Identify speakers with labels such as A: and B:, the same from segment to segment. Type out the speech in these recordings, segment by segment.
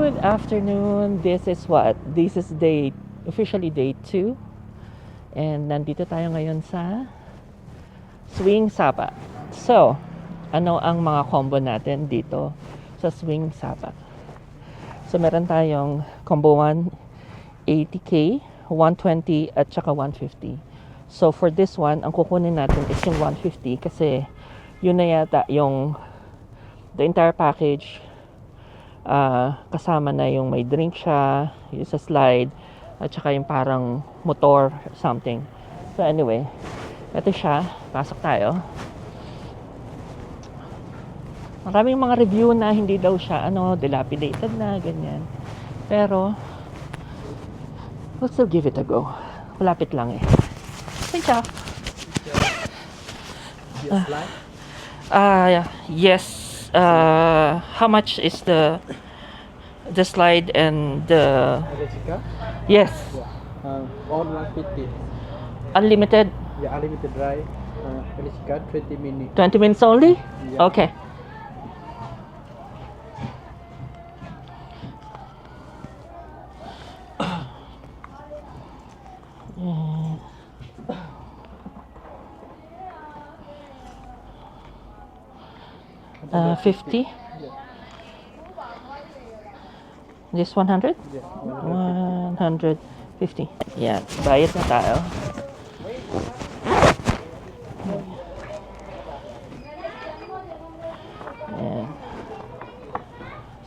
A: Good afternoon. This is officially day 2. And nandito tayo ngayon sa Swing Sapa. So, ano ang mga combo natin dito sa Swing Sapa? So, meron tayong combo 1, 80K, 120 at saka 150. So, for this one, ang kukunin natin is yung 150 kasi yun na yata yung the entire package. Kasama na yung may drink siya, yung sa slide, at saka yung parang motor something. So anyway, ito siya. Pasok tayo. Maraming mga review na hindi daw siya dilapidated na, ganyan. Pero we'll still give it a go. Malapit lang eh. Thank you. Yes. How much is the slide and the
B: Jessica?
A: yes,
B: All 150.
A: unlimited
B: Yeah, unlimited ride. Jessica 20 minutes.
A: 20 minutes only?
B: Yeah.
A: Okay. Uh, 50. This 100?
B: Yeah,
A: 150. Yan. Bayad na tayo. Yan.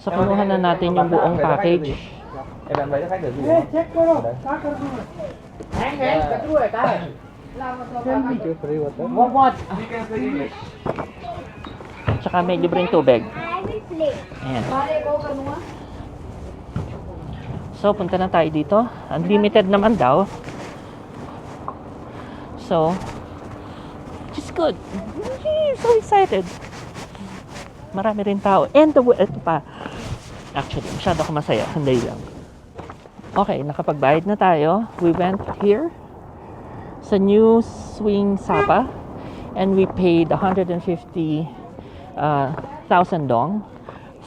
A: So, kinuha na natin yung buong package.
B: Em làm vậy nó khác được gì
A: Tsaka may libreng tubig. Ayan. So, punta na tayo dito. Unlimited naman daw. So, just good. So excited. Marami rin tao. And ito pa. Actually, masyado ako masaya. Sandali lang. Okay, nakapagbayad na tayo. We went here sa new Swing Sapa and we paid 150,000 dong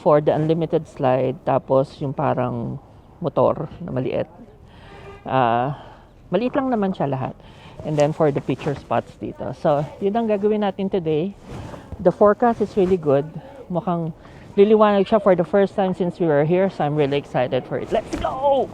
A: for the unlimited slide, tapos yung parang motor na maliit. Maliit lang naman siya lahat. And then for the picture spots dito. So, yun ang gagawin natin today. The forecast is really good. Mukhang liliwanag siya for the first time since we were here. So, I'm really excited for it. Let's go!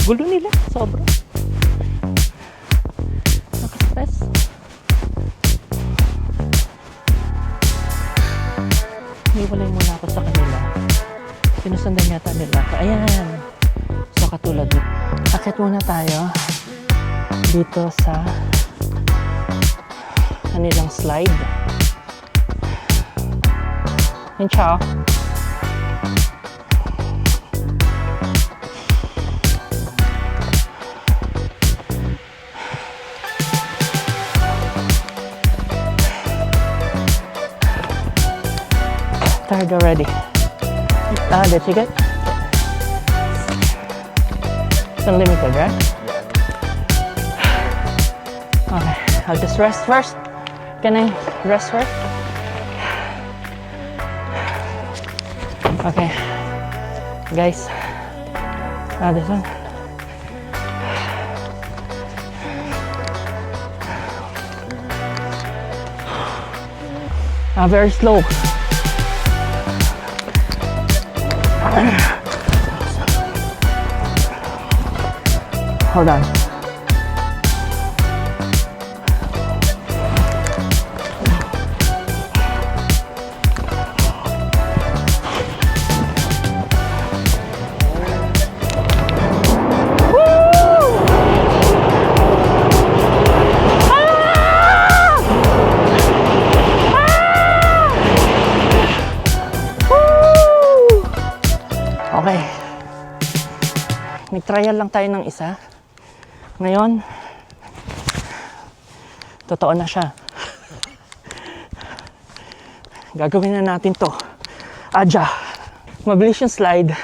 A: Gulo nila, sobra. Naka-stress. Hiwalay muna ako sa kanila. Sinusundan yata nila. Ayan. So, katulad dito. Akit muna tayo dito sa kanilang slide. Yan siya. Tired already. That's it? It's unlimited, right? Okay, I'll just rest first. Can I rest first? Okay. Guys. This one. Very slow. Hold on. Nag-trial lang tayo ng isa. Ngayon, totoo na siya. Gagawin na natin to. Adya. Mabilis yung slide.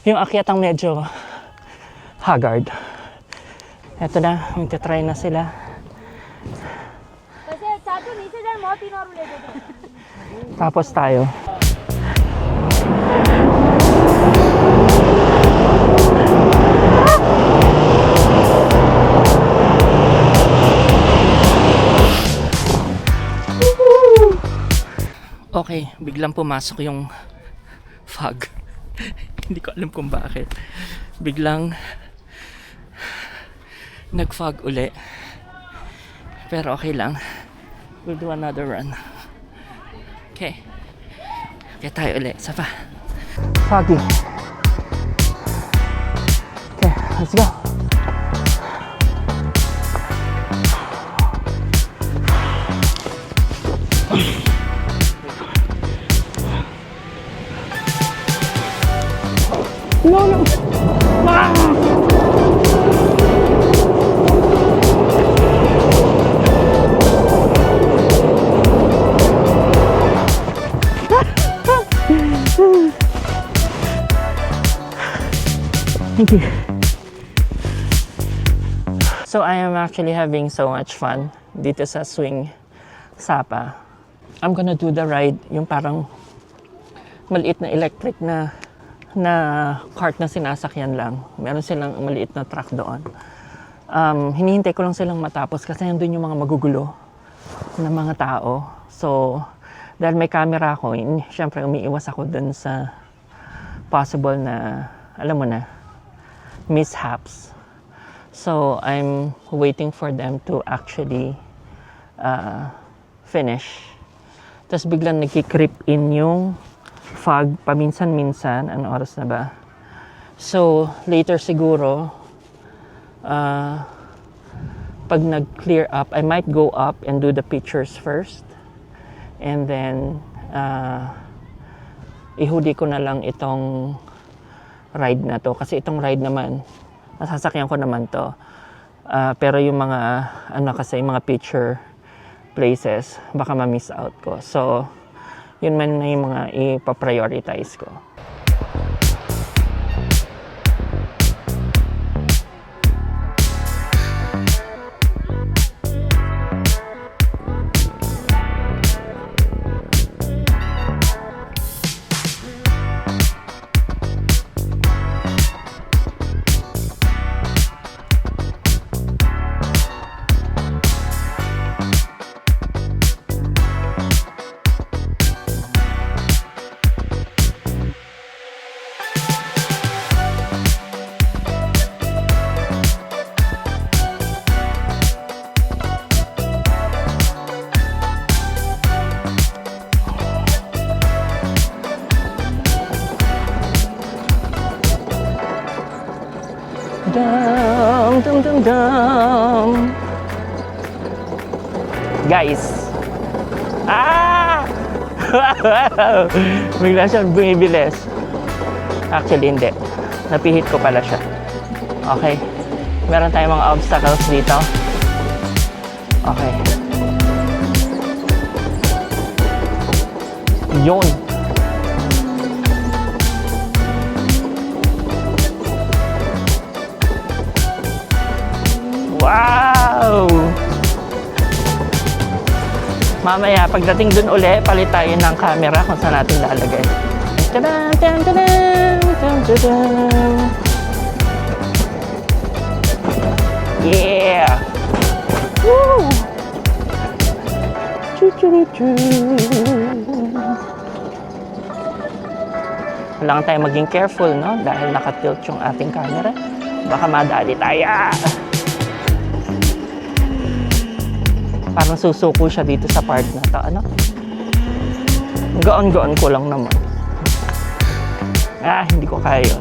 A: Yung akyat ang medyo haggard. Eto na, magta-try na sila. Tapos tayo. Okay, biglang pumasok yung fog. Hindi ko alam kung bakit. Biglang nag-fog uli. Pero okay lang. We'll do another run. Okay. Okay tayo uli. Isa pa. Foggy. Okay, let's go. No, no. Ah! Thank you. So I am actually having so much fun dito sa Swing Sapa. I'm gonna do the ride, yung parang maliit na electric na cart na sinasakyan lang. Meron silang maliit na truck doon. Hinihintay ko lang silang matapos kasi nandun yung mga magugulo na mga tao. So, dahil may camera ako, syempre umiiwas ako dun sa possible na, alam mo na, mishaps. So, I'm waiting for them to actually finish. Tapos biglang nagki-creep in yung fog paminsan-minsan. Ano oras na ba? So, later siguro, pag nag-clear up, I might go up and do the pictures first. And then, ihuli ko na lang itong ride na to. Kasi itong ride naman, nasasakyan ko naman to. Pero yung mga, kasi yung mga picture places, baka ma-miss out ko. So, yun man na yung mga ipaprioritize ko. Dum, dum, dum, dum. Guys. Ah! Bigla siyang bumibilis. Actually, hindi. Napihit ko pala siya. Okay. Meron tayong mga obstacles dito. Okay. Yun. Wow! Mamaya, pagdating dun uli, palit tayo ng camera kung saan natin lalagay. Tadam, tadam, tadam, tadam, tadam. Yeah! Woo! Choo-choo-choo! Kailangan tayo maging careful, no? Dahil nakatilt yung ating camera. Baka madali tayo. Parang susuko siya dito sa part na to. Ano? Gaan-gaan ko lang naman. Hindi ko kaya yun.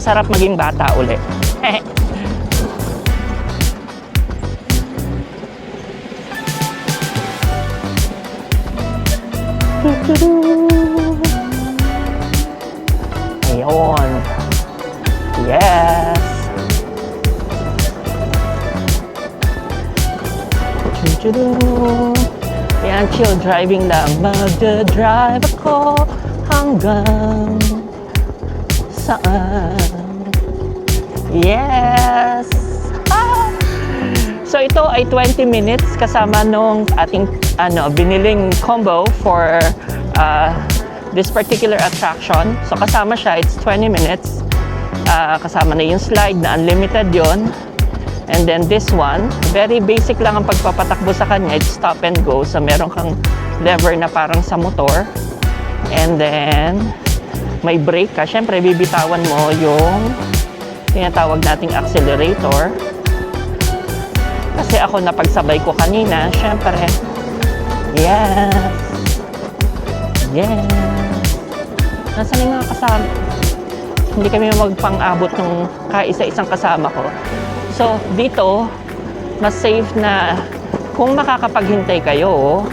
A: Ang sarap maging bata uli. Ayun. Yes. Yan, chill driving lang. Magdadrive ako hanggang saan. Yes! Ah! So ito ay 20 minutes kasama nung ating biniling combo for this particular attraction. So kasama siya, it's 20 minutes. Kasama na yung slide na unlimited yon. And then this one, very basic lang ang pagpapatakbo sa kanya. It's stop and go. So meron kang lever na parang sa motor. And then may brake ka. Siyempre bibitawan mo yung tinatawag nating accelerator. Kasi ako napagsabay ko kanina, siyempre. Yes. Yes. Nasaan yung mga kasama? Hindi kami magpang-abot ng kaisa-isang kasama ko. So, dito, mas safe na kung makakapaghintay kayo,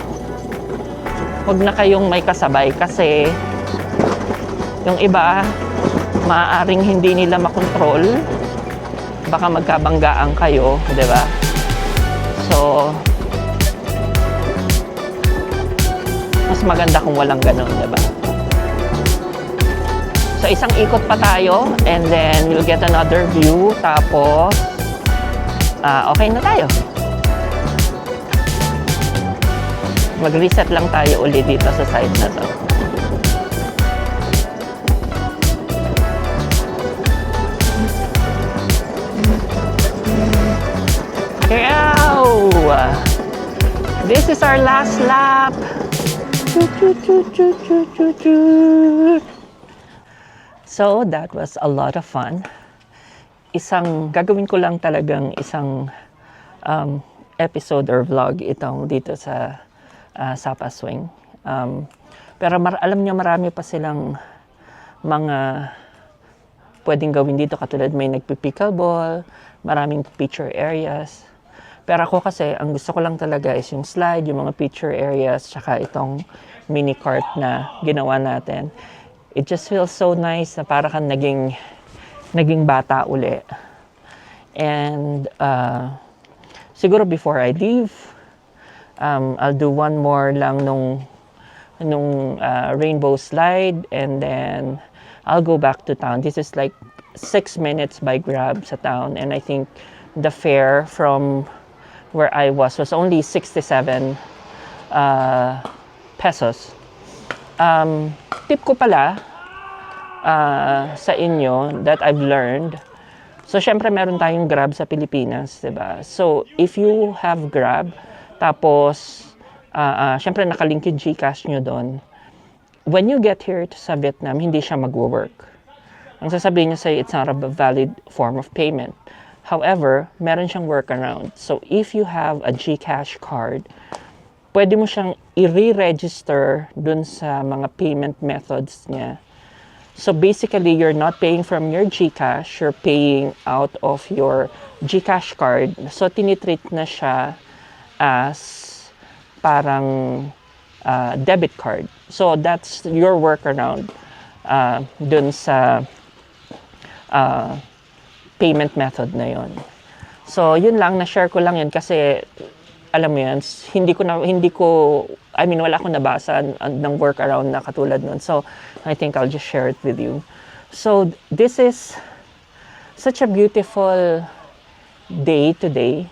A: huwag na kayong may kasabay kasi yung iba, maaaring hindi nila makontrol. Baka magkabanggaan kayo, di ba? So, mas maganda kung walang ganun, di ba? So, isang ikot pa tayo and then we'll get another view. Tapos, okay na tayo. Mag-reset lang tayo ulit dito sa side na to. This is our last lap. So, that was a lot of fun. Gagawin ko lang talagang isang episode or vlog itong dito sa Sapa Swing. Pero alam niyo marami pa silang mga pwedeng gawin dito, katulad may nagpi-pickleball, maraming picture areas. Pero ako kasi, ang gusto ko lang talaga is yung slide, yung mga picture areas, tsaka itong mini cart na ginawa natin. It just feels so nice na para kang naging bata uli. And siguro before I leave, I'll do one more lang nung rainbow slide, and then I'll go back to town. This is like 6 minutes by Grab sa town, and I think the fare from where I was only 67 pesos. Tip ko pala sa inyo that I've learned. So, syempre meron tayong Grab sa Pilipinas, diba? So, if you have Grab, tapos, syempre nakalink yung GCash nyo doon, when you get here sa Vietnam, hindi siya mag-work. Ang sasabihin niya sa'yo, it's not a valid form of payment. However, meron siyang workaround. So, if you have a GCash card, pwede mo siyang i-re-register dun sa mga payment methods niya. So, basically, you're not paying from your GCash, you're paying out of your GCash card. So, tinitreat na siya as parang debit card. So, that's your workaround dun sa payment method na yon. So, yun lang, na-share ko lang yun kasi, alam mo yun, wala akong nabasa ng workaround na katulad nun. So, I think I'll just share it with you. So, this is such a beautiful day today.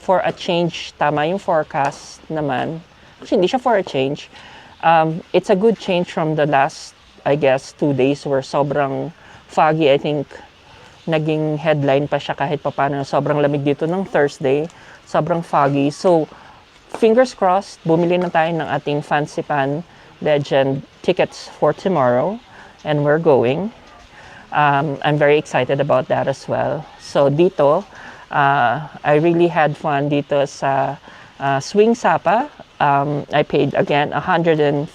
A: For a change, tama yung forecast naman. Actually, hindi siya for a change. It's a good change from the last, I guess, 2 days where sobrang foggy. I think naging headline pa siya kahit papaano. Sobrang lamig dito ng Thursday. Sobrang foggy. So, fingers crossed, bumili na tayo ng ating Fancy Pan Legend tickets for tomorrow. And we're going. I'm very excited about that as well. So, dito, I really had fun dito sa Swing Sapa. I paid, again, 150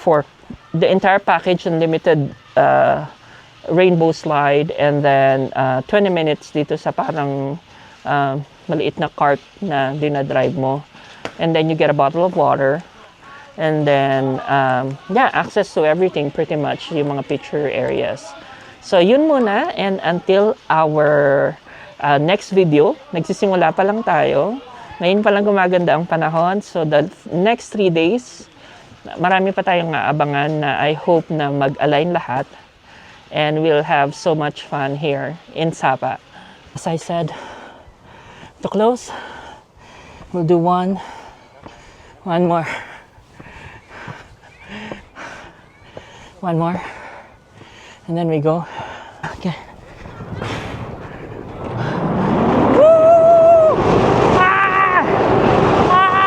A: for the entire package, unlimited rainbow slide, and then 20 minutes dito sa parang maliit na cart na dinadrive mo. And then you get a bottle of water. And then, access to everything pretty much, yung mga picture areas. So, yun muna. And until our next video, nagsisimula pa lang tayo. Ngayon pa lang gumaganda ang panahon. So, the next 3 days, marami pa tayong aabangan na I hope na mag-align lahat. And we'll have so much fun here in Sapa. As I said, to close, we'll do one more. One more. And then we go. Okay. Woo! Ah! Ah!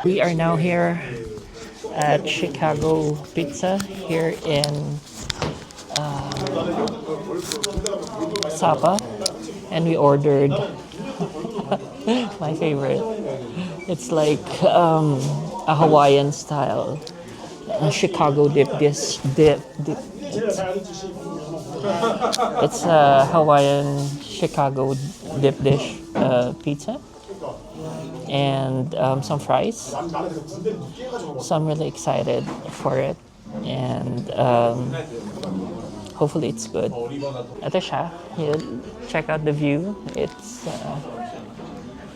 A: We are now here at Chicago Pizza here in Sapa, and we ordered my favorite. It's like a Hawaiian style Chicago dip dish. It's a Hawaiian Chicago dip dish pizza, and some fries. So I'm really excited for it, and hopefully it's good. Ito siya. Check out the view. It's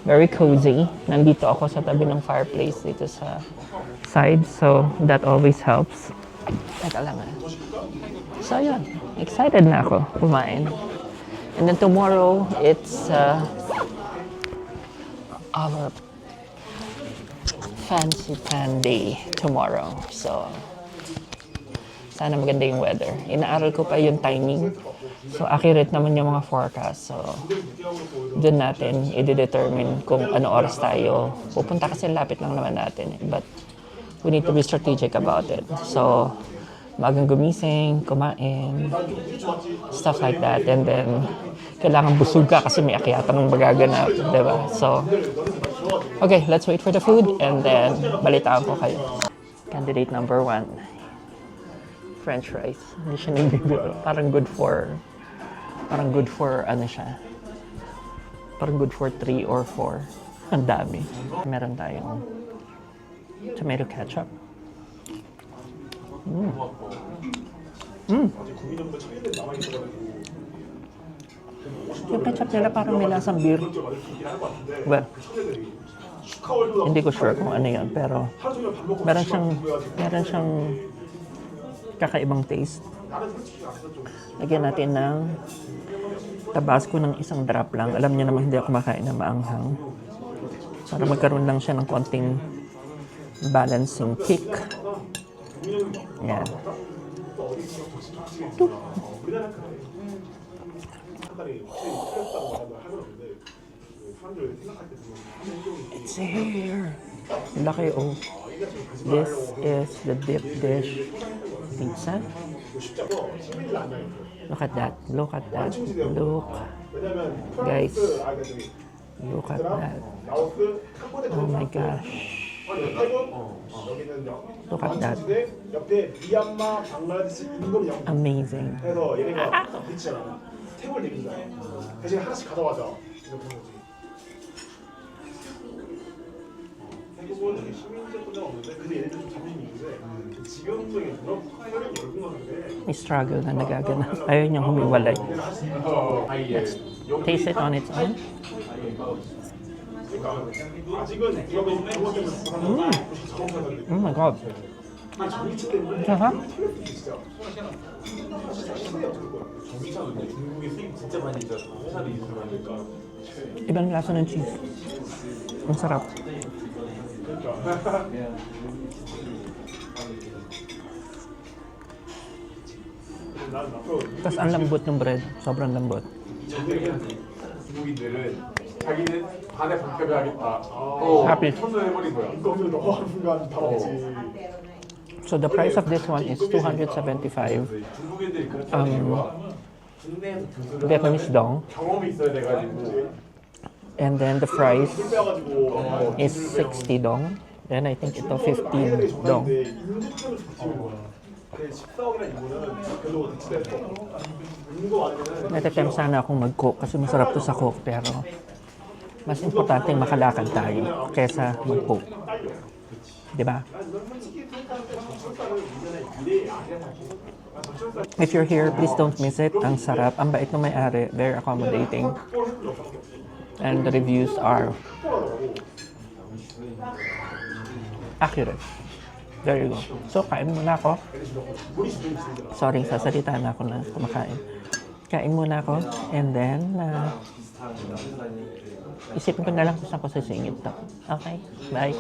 A: very cozy. Nandito ako sa tabi ng fireplace dito sa side, so that always helps. Teka lang ah. So yun, excited na ako kumain. And then tomorrow, it's our fancy pan day tomorrow. So, sana maganda yung weather. Inaaral ko pa yung timing. So, accurate naman yung mga forecast. So, dun natin i-determine kung ano oras tayo pupunta kasi lapit lang naman natin. But, we need to be strategic about it. So, magang gumising, kumain, stuff like that. And then, kailangan busog ka kasi may akyatang magaganap. Diba? So, okay, let's wait for the food and then balitaan ko kayo. Candidate number 1. French fries. Hindi siya nagbibiro. Parang good for ano siya. Parang good for 3 or 4. Ang dami. Meron tayong tomato ketchup. Yung ketchup nila parang may lasang beer. Well, hindi ko sure kung ano yun, pero meron siyang kakaibang taste. Lagyan natin ng Tabasco ng isang drop lang. Alam niyo naman hindi ako kumakain na maanghang. Para magkaroon lang siya ng konting balancing kick. Yan. It's here. Laki oh. This is the dip dish pizza. Look at that. Look at that. Look. Guys. Look at that. Oh my gosh. Look at that. Amazing. May struggle na nagaganap. Ayaw niyang humiwalay. Let's taste it on its own. Oh my God. Sarap. Ibang lasa ng cheese. Ang sarap. Tapos ang lambot ng bread. Sobrang lambot. Happy. So the price of this one is 275 Vietnamese dong. And then the fries is 60 dong. Then I think ito 15 dong. Natatem sana akong mag-cook kasi masarap to sa cook pero mas importante makalakad tayo kesa mag-cook. Diba? If you're here, please don't miss it. Ang sarap. Ang bait ng may-ari. Very accommodating. And the reviews are accurate. There you go. So, kain muna ako. Sorry, sasalita na ako na kumakain. Kain muna ako. And then, isipin ko na lang kung saan ko sisingit to. Okay? Bye.